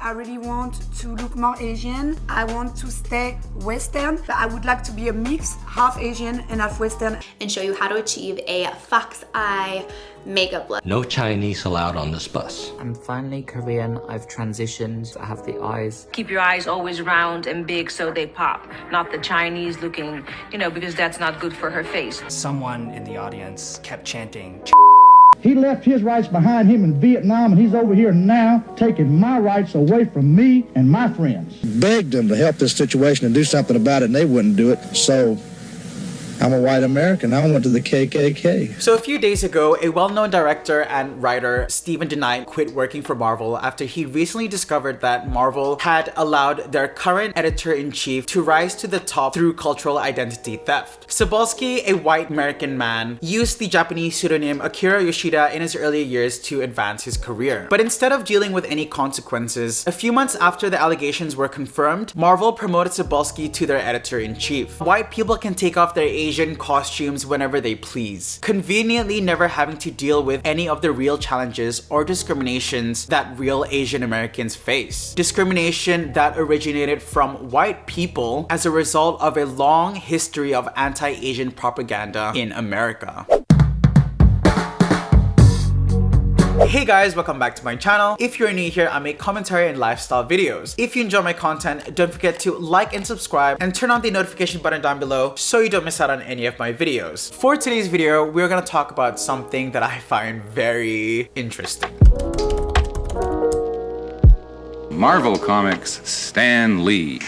I really want to look more Asian. I want to stay Western, but I would like to be a mix, half Asian and half Western. And show you how to achieve a fox eye makeup look. No Chinese allowed on this bus. I'm finally Korean. I've transitioned. I have the eyes. Keep your eyes always round and big so they pop, not the Chinese looking, because that's not good for her face. Someone in the audience kept chanting. He left his rights behind him in Vietnam, and he's over here now taking my rights away from me and my friends. Begged them to help this situation and do something about it, and they wouldn't do it. So I'm a white American. I went to the KKK. So a few days ago, a well-known director and writer, Steven DeKnight, quit working for Marvel after he recently discovered that Marvel had allowed their current editor-in-chief to rise to the top through cultural identity theft. Cebulski, a white American man, used the Japanese pseudonym Akira Yoshida in his earlier years to advance his career. But instead of dealing with any consequences, a few months after the allegations were confirmed, Marvel promoted Cebulski to their editor-in-chief. White people can take off their Asian costumes whenever they please, conveniently never having to deal with any of the real challenges or discriminations that real Asian Americans face. Discrimination that originated from white people as a result of a long history of anti-Asian propaganda in America. Hey guys, welcome back to my channel. If you're new here, I make commentary and lifestyle videos. If you enjoy my content, don't forget to like and subscribe and turn on the notification button down below so you don't miss out on any of my videos. For today's video, we're gonna talk about something that I find very interesting. Marvel Comics Stan Lee.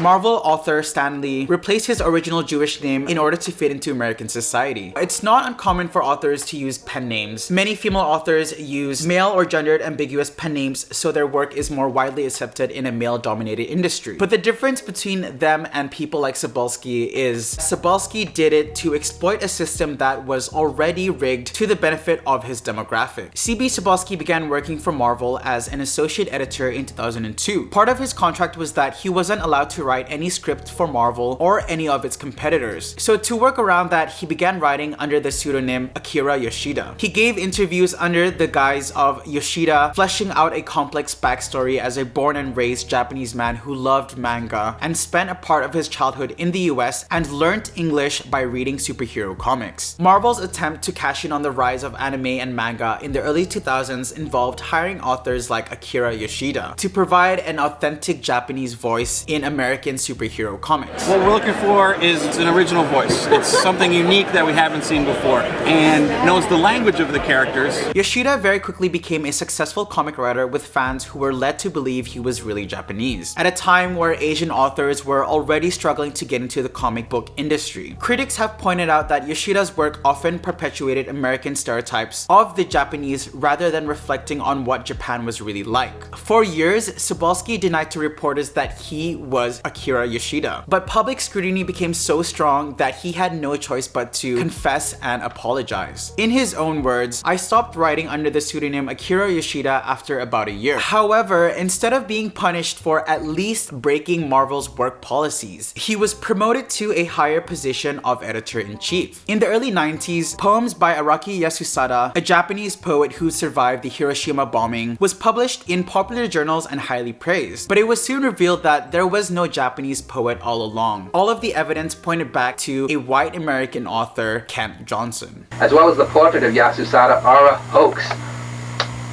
Marvel author Stan Lee replaced his original Jewish name in order to fit into American society. It's not uncommon for authors to use pen names. Many female authors use male or gendered ambiguous pen names so their work is more widely accepted in a male-dominated industry. But the difference between them and people like Cebulski is Cebulski did it to exploit a system that was already rigged to the benefit of his demographic. C.B. Cebulski began working for Marvel as an associate editor in 2002. Part of his contract was that he wasn't allowed to write any script for Marvel or any of its competitors. So to work around that, he began writing under the pseudonym Akira Yoshida. He gave interviews under the guise of Yoshida, fleshing out a complex backstory as a born and raised Japanese man who loved manga and spent a part of his childhood in the US and learned English by reading superhero comics. Marvel's attempt to cash in on the rise of anime and manga in the early 2000s involved hiring authors like Akira Yoshida to provide an authentic Japanese voice in American superhero comics. What we're looking for is an original voice. It's something unique that we haven't seen before and knows the language of the characters. Yoshida very quickly became a successful comic writer with fans who were led to believe he was really Japanese, at a time where Asian authors were already struggling to get into the comic book industry. Critics have pointed out that Yoshida's work often perpetuated American stereotypes of the Japanese rather than reflecting on what Japan was really like. For years, Cebulski denied to reporters that he was Akira Yoshida, but public scrutiny became so strong that he had no choice but to confess and apologize. In his own words, "I stopped writing under the pseudonym Akira Yoshida after about a year." However, instead of being punished for at least breaking Marvel's work policies, he was promoted to a higher position of editor-in-chief. In the early 90s, poems by Araki Yasusada, a Japanese poet who survived the Hiroshima bombing, was published in popular journals and highly praised. But it was soon revealed that there was no Japanese poet all along. All of the evidence pointed back to a white American author, Kent Johnson. As well as the portrait of Yasusada are a hoax.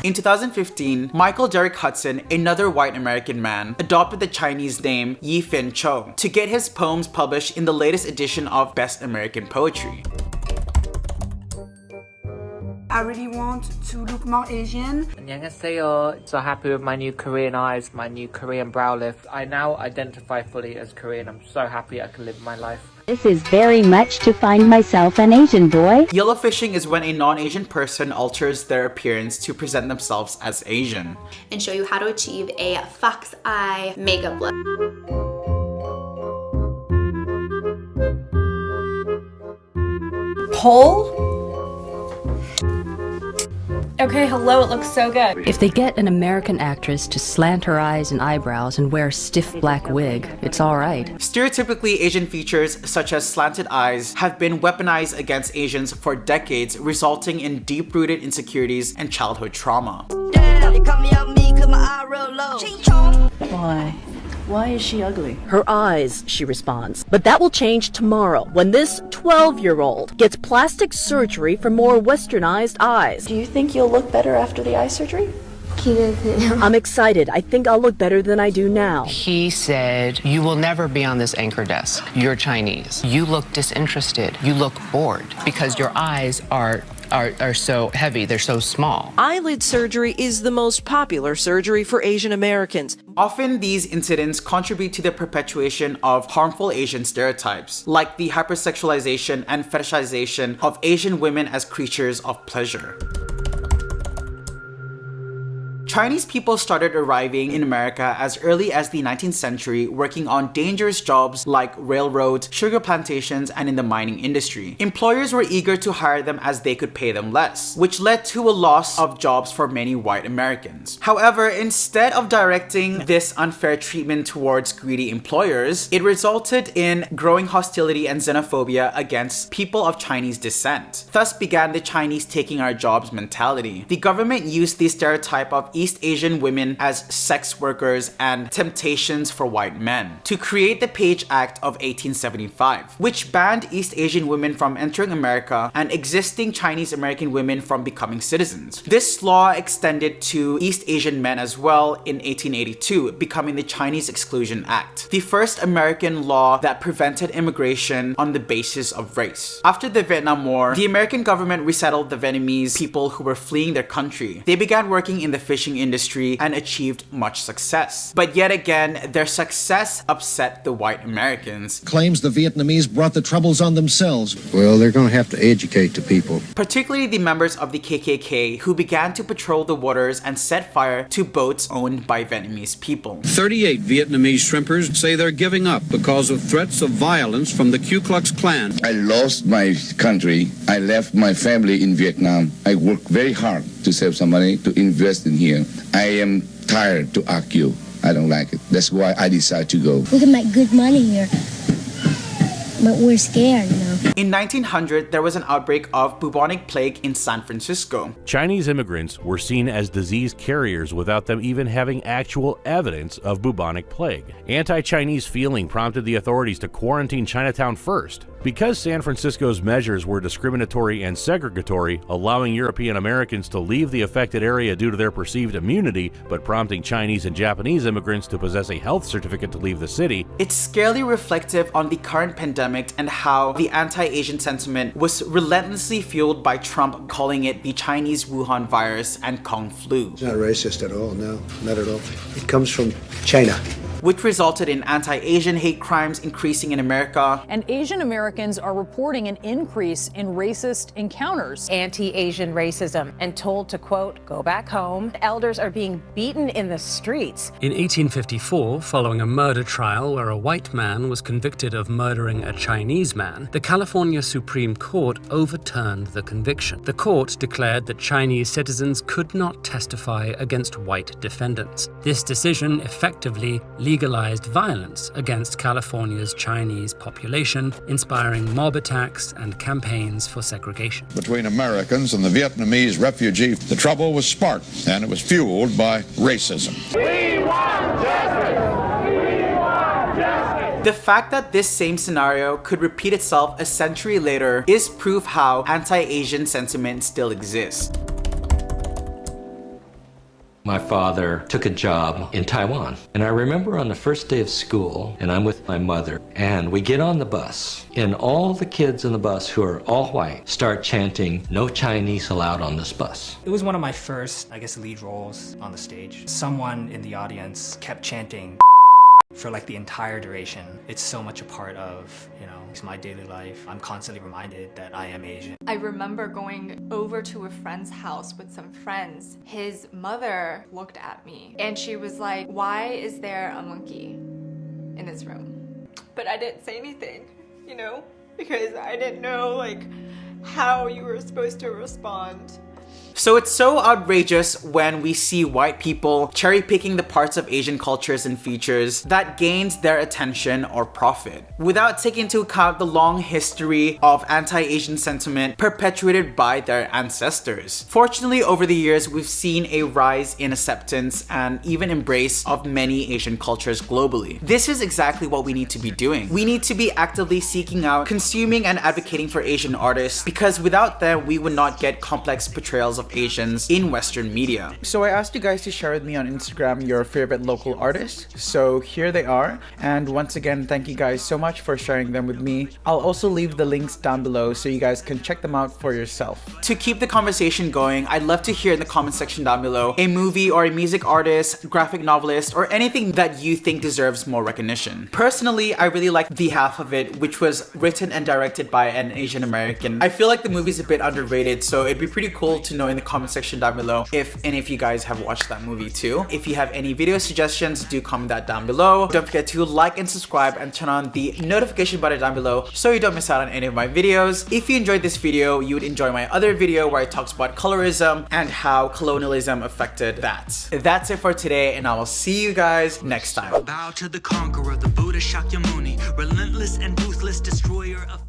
In 2015, Michael Derek Hudson, another white American man, adopted the Chinese name Yi Fin Cho to get his poems published in the latest edition of Best American Poetry. I really want to look more Asian. 안녕하세요. So happy with my new Korean eyes, my new Korean brow lift. I now identify fully as Korean. I'm so happy I can live my life. This is very much to find myself an Asian boy. Yellowfishing is when a non-Asian person alters their appearance to present themselves as Asian. And show you how to achieve a fox eye makeup look. Pull? Okay, hello, it looks so good. If they get an American actress to slant her eyes and eyebrows and wear a stiff black wig, it's alright. Stereotypically Asian features, such as slanted eyes, have been weaponized against Asians for decades, resulting in deep-rooted insecurities and childhood trauma. Why? Why is she ugly? Her eyes, she responds. But that will change tomorrow when this 12-year-old gets plastic surgery for more westernized eyes. Do you think you'll look better after the eye surgery? I'm excited. I think I'll look better than I do now. He said, you will never be on this anchor desk. You're Chinese. You look disinterested. You look bored because your eyes are so heavy. They're so small. Eyelid surgery is the most popular surgery for Asian Americans. Often these incidents contribute to the perpetuation of harmful Asian stereotypes, like the hypersexualization and fetishization of Asian women as creatures of pleasure. Chinese people started arriving in America as early as the 19th century, working on dangerous jobs like railroads, sugar plantations, and in the mining industry. Employers were eager to hire them as they could pay them less, which led to a loss of jobs for many white Americans. However, instead of directing this unfair treatment towards greedy employers, it resulted in growing hostility and xenophobia against people of Chinese descent. Thus began the Chinese taking our jobs mentality. The government used the stereotype of East Asian women as sex workers and temptations for white men to create the Page Act of 1875, which banned East Asian women from entering America and existing Chinese American women from becoming citizens. This law extended to East Asian men as well in 1882, becoming the Chinese Exclusion Act, the first American law that prevented immigration on the basis of race. After the Vietnam War, the American government resettled the Vietnamese people who were fleeing their country. They began working in the fishing industry and achieved much success. But yet again, their success upset the white Americans. Claims the Vietnamese brought the troubles on themselves. Well, they're going to have to educate the people. Particularly the members of the KKK who began to patrol the waters and set fire to boats owned by Vietnamese people. 38 Vietnamese shrimpers say they're giving up because of threats of violence from the Ku Klux Klan. I lost my country. I left my family in Vietnam. I worked very hard to save some money to invest in here. I am tired to argue. I don't like it. That's why I decided to go. We can make good money here, but we're scared, you know. In 1900, there was an outbreak of bubonic plague in San Francisco. Chinese immigrants were seen as disease carriers without them even having actual evidence of bubonic plague. Anti-Chinese feeling prompted the authorities to quarantine Chinatown first. Because San Francisco's measures were discriminatory and segregatory, allowing European Americans to leave the affected area due to their perceived immunity, but prompting Chinese and Japanese immigrants to possess a health certificate to leave the city, it's scarily reflective on the current pandemic and how the anti-Asian sentiment was relentlessly fueled by Trump calling it the Chinese Wuhan virus and Kung flu. It's not racist at all, no, not at all. It comes from China, which resulted in anti-Asian hate crimes increasing in America. And Asian Americans are reporting an increase in racist encounters. Anti-Asian racism and told to, quote, go back home. Elders are being beaten in the streets. In 1854, following a murder trial where a white man was convicted of murdering a Chinese man, the California Supreme Court overturned the conviction. The court declared that Chinese citizens could not testify against white defendants. This decision effectively legalized violence against California's Chinese population, inspiring mob attacks and campaigns for segregation. Between Americans and the Vietnamese refugees, the trouble was sparked, and it was fueled by racism. We want justice! We want justice! The fact that this same scenario could repeat itself a century later is proof how anti-Asian sentiment still exists. My father took a job in Taiwan, and I remember on the first day of school, and I'm with my mother, and we get on the bus, and all the kids in the bus who are all white start chanting, "No Chinese allowed on this bus." It was one of my first, lead roles on the stage. Someone in the audience kept chanting for the entire duration. It's so much a part of, it's my daily life. I'm constantly reminded that I am Asian. I remember going over to a friend's house with some friends. His mother looked at me and she was like, why is there a monkey in this room? But I didn't say anything, because I didn't know how you were supposed to respond. So it's so outrageous when we see white people cherry picking the parts of Asian cultures and features that gains their attention or profit, without taking into account the long history of anti-Asian sentiment perpetuated by their ancestors. Fortunately, over the years, we've seen a rise in acceptance and even embrace of many Asian cultures globally. This is exactly what we need to be doing. We need to be actively seeking out, consuming, and advocating for Asian artists, because without them, we would not get complex portrayals of Asians in Western media. So I asked you guys to share with me on Instagram your favorite local artists. So here they are. And once again, thank you guys so much for sharing them with me. I'll also leave the links down below so you guys can check them out for yourself. To keep the conversation going, I'd love to hear in the comment section down below a movie or a music artist, graphic novelist, or anything that you think deserves more recognition. Personally, I really like The Half of It, which was written and directed by an Asian American. I feel like the movie's a bit underrated, so it'd be pretty cool to know in the comment section down below if any of you guys have watched that movie too. If you have any video suggestions, do comment that down below. Don't forget to like and subscribe and turn on the notification button down below so you don't miss out on any of my videos. If you enjoyed this video, you would enjoy my other video where I talked about colorism and how colonialism affected that. That's it for today, and I will see you guys next time. Bow to the conqueror, the Buddha Shakyamuni, relentless and ruthless destroyer of